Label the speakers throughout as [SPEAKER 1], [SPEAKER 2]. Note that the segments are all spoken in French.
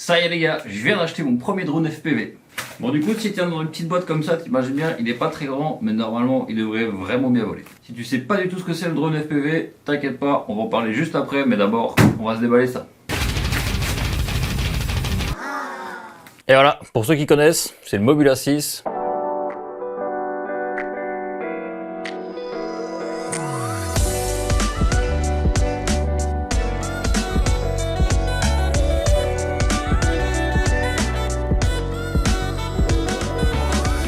[SPEAKER 1] Ça y est les gars, je viens d'acheter mon premier drone FPV. Bon du coup si tu tiens dans une petite boîte comme ça, t'imagines bien, il est pas très grand, mais normalement il devrait vraiment bien voler. Si tu sais pas du tout ce que c'est le drone FPV, t'inquiète pas, on va en parler juste après, mais d'abord on va se déballer ça. Et voilà, pour ceux qui connaissent, c'est le Mobula 6.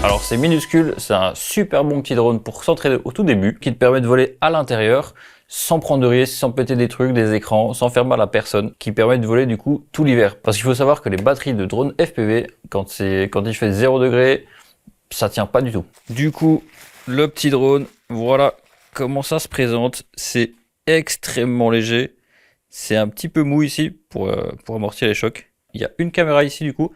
[SPEAKER 1] Alors c'est minuscule, c'est un super bon petit drone pour s'entraîner au tout début, qui te permet de voler à l'intérieur, sans prendre de risques, sans péter des trucs, des écrans, sans faire mal à personne, qui permet de voler du coup tout l'hiver. Parce qu'il faut savoir que les batteries de drone FPV, quand il fait 0 degré, ça tient pas du tout. Du coup, le petit drone, voilà comment ça se présente. C'est extrêmement léger. C'est un petit peu mou ici pour amortir les chocs. Il y a une caméra ici du coup.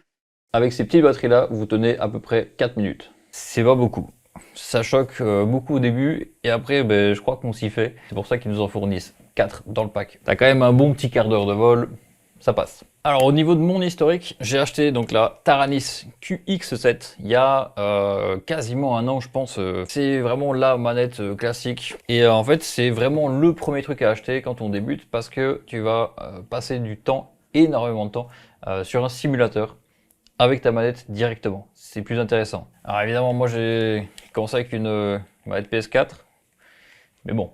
[SPEAKER 1] Avec ces petites batteries là, vous tenez à peu près 4 minutes. C'est pas beaucoup. Ça choque beaucoup au début et après je crois qu'on s'y fait. C'est pour ça qu'ils nous en fournissent 4 dans le pack. T'as quand même un bon petit quart d'heure de vol, ça passe. Alors au niveau de mon historique, j'ai acheté donc la Taranis QX7 il y a quasiment un an je pense. C'est vraiment la manette classique et en fait c'est vraiment le premier truc à acheter quand on débute parce que tu vas passer du temps, énormément de temps, sur un simulateur avec ta manette directement. C'est plus intéressant. Alors évidemment, moi j'ai commencé avec une manette PS4, mais bon.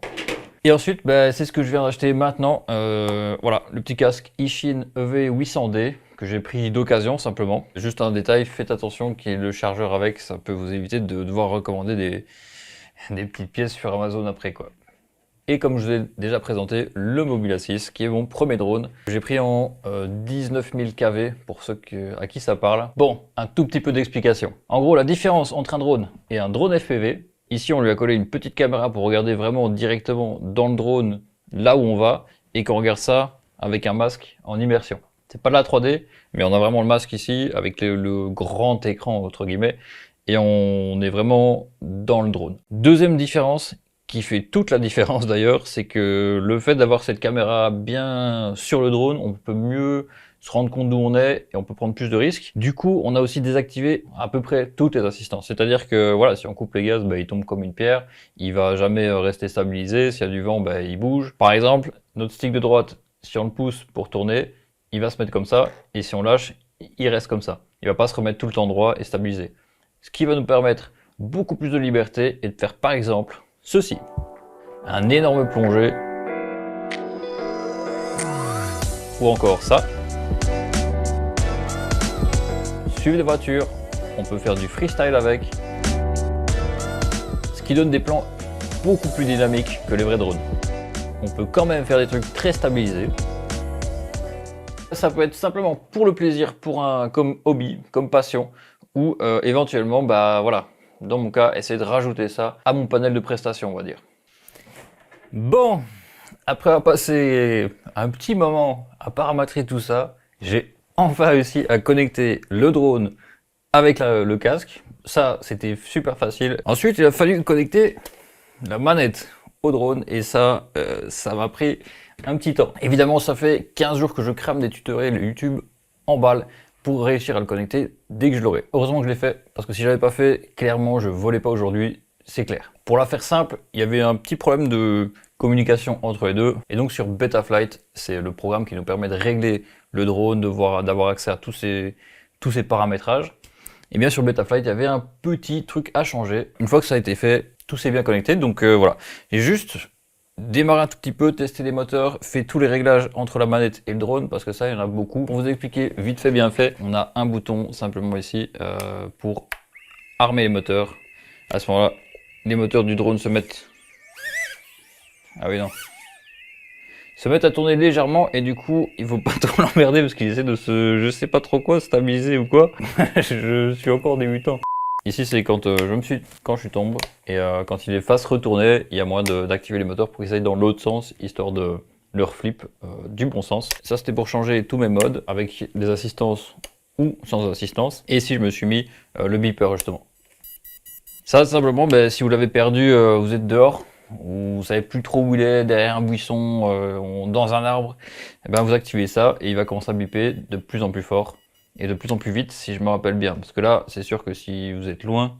[SPEAKER 1] Et ensuite, c'est ce que je viens d'acheter maintenant. Voilà, le petit casque Ishin EV800D que j'ai pris d'occasion simplement. Juste un détail, faites attention qu'il y ait le chargeur avec, ça peut vous éviter de devoir recommander des petites pièces sur Amazon après quoi. Et comme je vous ai déjà présenté, le Mobula 6, qui est mon premier drone. J'ai pris en 19 000 kV, pour ceux à qui ça parle. Bon, un tout petit peu d'explication. En gros, la différence entre un drone et un drone FPV, ici on lui a collé une petite caméra pour regarder vraiment directement dans le drone, là où on va, et qu'on regarde ça avec un masque en immersion. C'est pas de la 3D, mais on a vraiment le masque ici, avec le grand écran, entre guillemets, et on est vraiment dans le drone. Deuxième différence, qui fait toute la différence d'ailleurs, c'est que le fait d'avoir cette caméra bien sur le drone, on peut mieux se rendre compte d'où on est et on peut prendre plus de risques. Du coup, on a aussi désactivé à peu près toutes les assistances. C'est-à-dire que voilà, si on coupe les gaz, il tombe comme une pierre, il va jamais rester stabilisé, s'il y a du vent, il bouge. Par exemple, notre stick de droite, si on le pousse pour tourner, il va se mettre comme ça, et si on lâche, il reste comme ça. Il va pas se remettre tout le temps droit et stabilisé. Ce qui va nous permettre beaucoup plus de liberté et de faire par exemple ceci, un énorme plongée, ou encore ça. Suivre des voitures, on peut faire du freestyle avec, ce qui donne des plans beaucoup plus dynamiques que les vrais drones. On peut quand même faire des trucs très stabilisés. Ça peut être simplement pour le plaisir, comme hobby, comme passion, ou éventuellement, voilà. Dans mon cas, essayer de rajouter ça à mon panel de prestations, on va dire. Bon, après avoir passé un petit moment à paramétrer tout ça, j'ai enfin réussi à connecter le drone avec le casque. Ça, c'était super facile. Ensuite, il a fallu connecter la manette au drone et ça m'a pris un petit temps. Évidemment, ça fait 15 jours que je crame des tutoriels YouTube en balle pour réussir à le connecter dès que je l'aurai. Heureusement que je l'ai fait, parce que si je l'avais pas fait, clairement je volais pas aujourd'hui, c'est clair. Pour la faire simple, il y avait un petit problème de communication entre les deux, et donc sur Betaflight, c'est le programme qui nous permet de régler le drone, d'avoir accès à tous ces paramétrages. Et bien sur Betaflight, il y avait un petit truc à changer. Une fois que ça a été fait, tout s'est bien connecté, donc voilà. J'ai juste démarrer un tout petit peu, tester les moteurs, fait tous les réglages entre la manette et le drone parce que ça il y en a beaucoup. Pour vous expliquer vite fait bien fait, on a un bouton simplement ici pour armer les moteurs. À ce moment là, les moteurs du drone se mettent... Ah oui non. Se mettent à tourner légèrement et du coup il faut pas trop l'emmerder parce qu'il essaie de je sais pas trop quoi, stabiliser ou quoi. Je suis encore débutant. Ici c'est quand je tombe et quand il est face retourné, il y a moyen d'activer les moteurs pour qu'ils aillent dans l'autre sens histoire de leur flip du bon sens. Ça c'était pour changer tous mes modes avec des assistances ou sans assistance. Et si je me suis mis le beeper justement. Ça simplement si vous l'avez perdu, vous êtes dehors, ou vous savez plus trop où il est, derrière un buisson, dans un arbre, vous activez ça et il va commencer à biper de plus en plus fort. et de plus en plus vite si je me rappelle bien. Parce que là, c'est sûr que si vous êtes loin,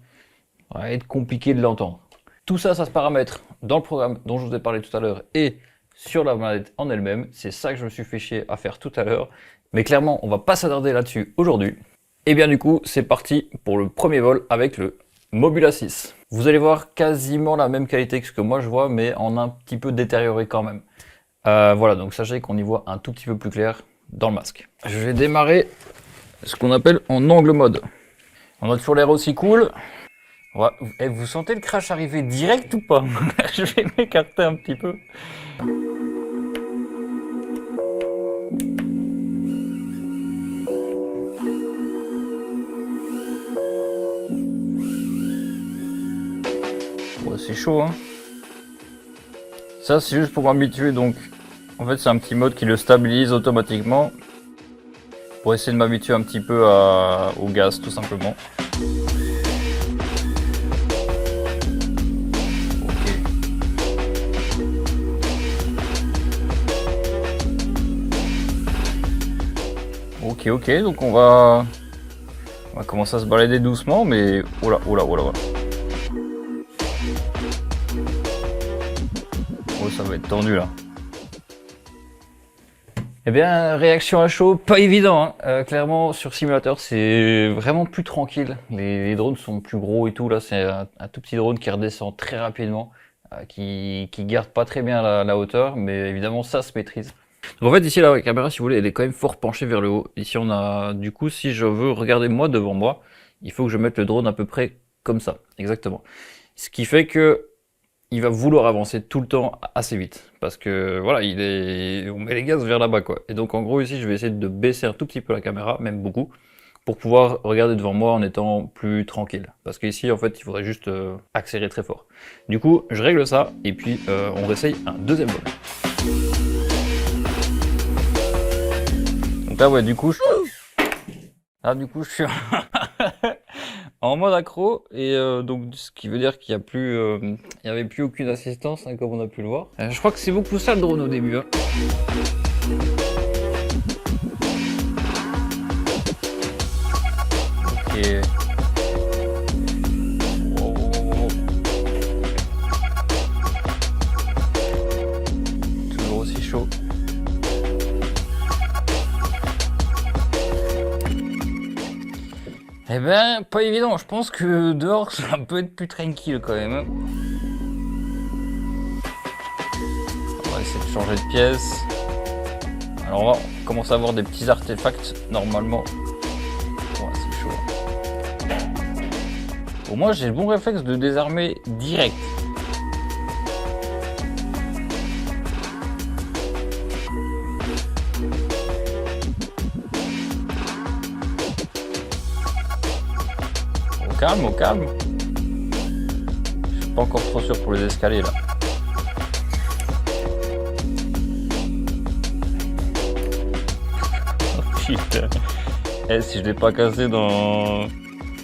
[SPEAKER 1] ça va être compliqué de l'entendre. Tout ça, ça se paramètre dans le programme dont je vous ai parlé tout à l'heure et sur la manette en elle-même. C'est ça que je me suis fait chier à faire tout à l'heure. Mais clairement, on va pas s'attarder là-dessus aujourd'hui. Et bien du coup, c'est parti pour le premier vol avec le Mobula 6. Vous allez voir quasiment la même qualité que ce que moi je vois, mais en un petit peu détérioré quand même. Voilà, donc sachez qu'on y voit un tout petit peu plus clair dans le masque. Je vais démarrer ce qu'on appelle en angle mode. On a toujours l'air aussi cool. Ouais, vous sentez le crash arriver direct ou pas? Je vais m'écarter un petit peu. Ouais, c'est chaud, hein. Ça, c'est juste pour m'habituer, donc en fait, c'est un petit mode qui le stabilise automatiquement pour essayer de m'habituer un petit peu au gaz, tout simplement. Ok, donc on va commencer à se balader doucement, mais oh là. Oh, ça va être tendu là. Eh bien, réaction à chaud, pas évident, hein. Clairement, sur simulateur, c'est vraiment plus tranquille. Les drones sont plus gros et tout. Là, c'est un tout petit drone qui redescend très rapidement, qui garde pas très bien la hauteur, mais évidemment, ça se maîtrise. Donc en fait, ici, la caméra, si vous voulez, elle est quand même fort penchée vers le haut. Ici, on a, du coup, si je veux regarder moi devant moi, il faut que je mette le drone à peu près comme ça, exactement. Ce qui fait que il va vouloir avancer tout le temps assez vite. Parce que, voilà, on met les gaz vers là-bas, quoi. Et donc, en gros, ici, je vais essayer de baisser un tout petit peu la caméra, même beaucoup, pour pouvoir regarder devant moi en étant plus tranquille. Parce qu'ici, en fait, il faudrait juste accélérer très fort. Du coup, je règle ça, et puis on réessaye un deuxième vol. Donc là, ouais, du coup, je suis en mode accro, et donc ce qui veut dire qu'il n'y avait plus aucune assistance, hein, comme on a pu le voir. Je crois que c'est beaucoup ça le drone au début, hein. Ok. Oh. Toujours aussi chaud. Eh ben, pas évident. Je pense que dehors, ça peut être plus tranquille quand même. On va essayer de changer de pièce. Alors, on va commencer à avoir des petits artefacts, normalement. Ouais, c'est chaud. Au moins, j'ai le bon réflexe de désarmer direct. Au calme. Je suis pas encore trop sûr pour les escaliers là. Oh putain. Eh, si je l'ai pas cassé dans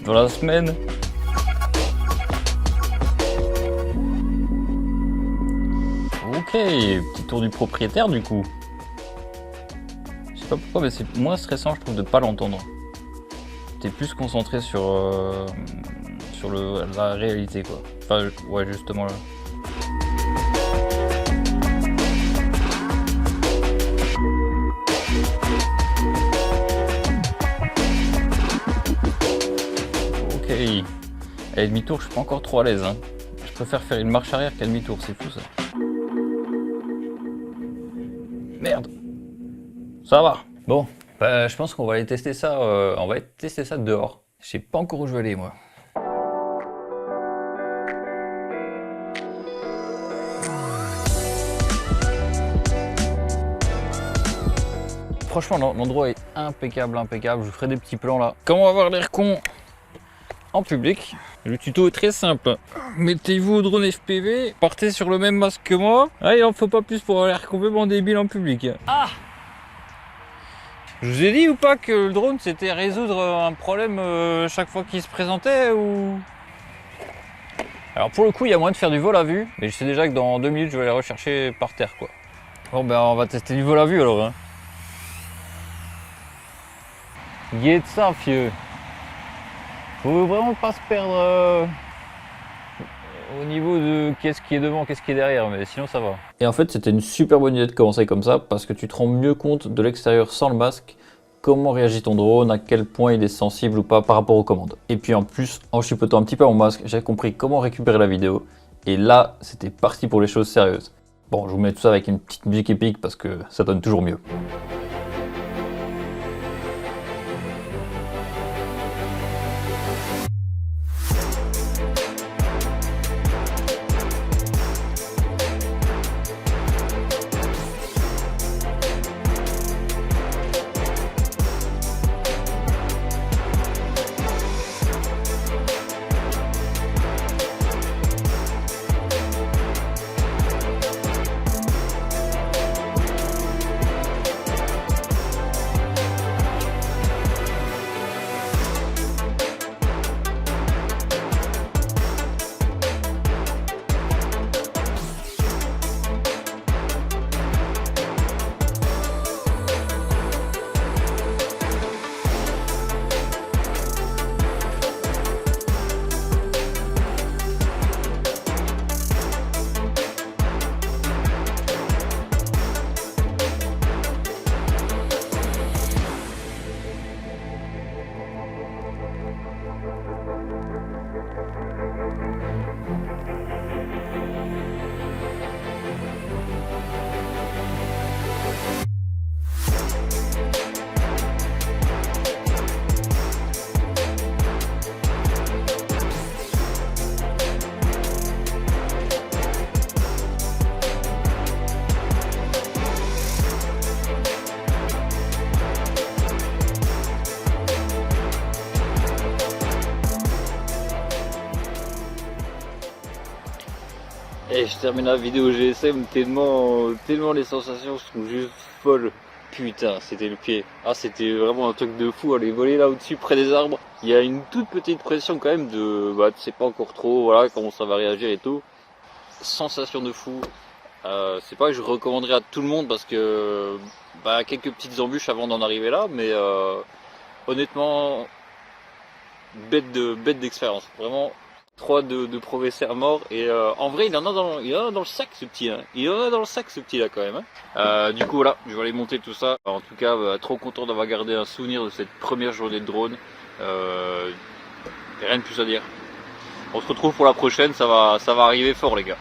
[SPEAKER 1] la semaine. Ok, petit tour du propriétaire du coup. Je sais pas pourquoi, mais c'est moins stressant je trouve de pas l'entendre. T'es plus concentré sur la réalité quoi. Enfin ouais justement là. Ok. Et demi-tour je suis pas encore trop à l'aise, hein. Je préfère faire une marche arrière qu'un demi-tour, c'est fou ça. Merde. Ça va. Bon. Bah, je pense qu'on va aller tester ça, dehors. Je sais pas encore où je vais aller, moi. Franchement, l'endroit est impeccable. Je vous ferai des petits plans là. Comment avoir l'air con en public? Le tuto est très simple. Mettez-vous au drone FPV, partez sur le même masque que moi. Ah, il en faut pas plus pour avoir l'air complètement débile en public. Ah! Je vous ai dit ou pas que le drone c'était résoudre un problème chaque fois qu'il se présentait ou... Alors pour le coup il y a moyen de faire du vol à vue, mais je sais déjà que dans 2 minutes je vais aller rechercher par terre quoi. Bon ben on va tester du vol à vue alors hein. Guette ça, fieu. Faut vraiment pas se perdre au niveau de qu'est-ce qui est devant, qu'est-ce qui est derrière, mais sinon ça va. Et en fait, c'était une super bonne idée de commencer comme ça parce que tu te rends mieux compte de l'extérieur sans le masque, comment réagit ton drone, à quel point il est sensible ou pas par rapport aux commandes. Et puis en plus, en chipotant un petit peu mon masque, j'ai compris comment récupérer la vidéo. Et là, c'était parti pour les choses sérieuses. Bon, je vous mets tout ça avec une petite musique épique parce que ça donne toujours mieux. Et je termine la vidéo GSM tellement les sensations sont juste folles. Putain, c'était le pied. Ah, c'était vraiment un truc de fou, aller voler là au-dessus près des arbres. Il y a une toute petite pression quand même de, tu sais pas encore trop, voilà, comment ça va réagir et tout. Sensation de fou. C'est pas que je recommanderais à tout le monde parce que, quelques petites embûches avant d'en arriver là, mais honnêtement, bête d'expérience. Vraiment. 3 de professeurs morts et en vrai il en a dans le sac ce petit hein. Il en a dans le sac ce petit là quand même hein. Du coup voilà, je vais aller monter tout ça. En tout cas trop content d'avoir gardé un souvenir de cette première journée de drone. Rien de plus à dire. On se retrouve pour la prochaine, ça va arriver fort les gars.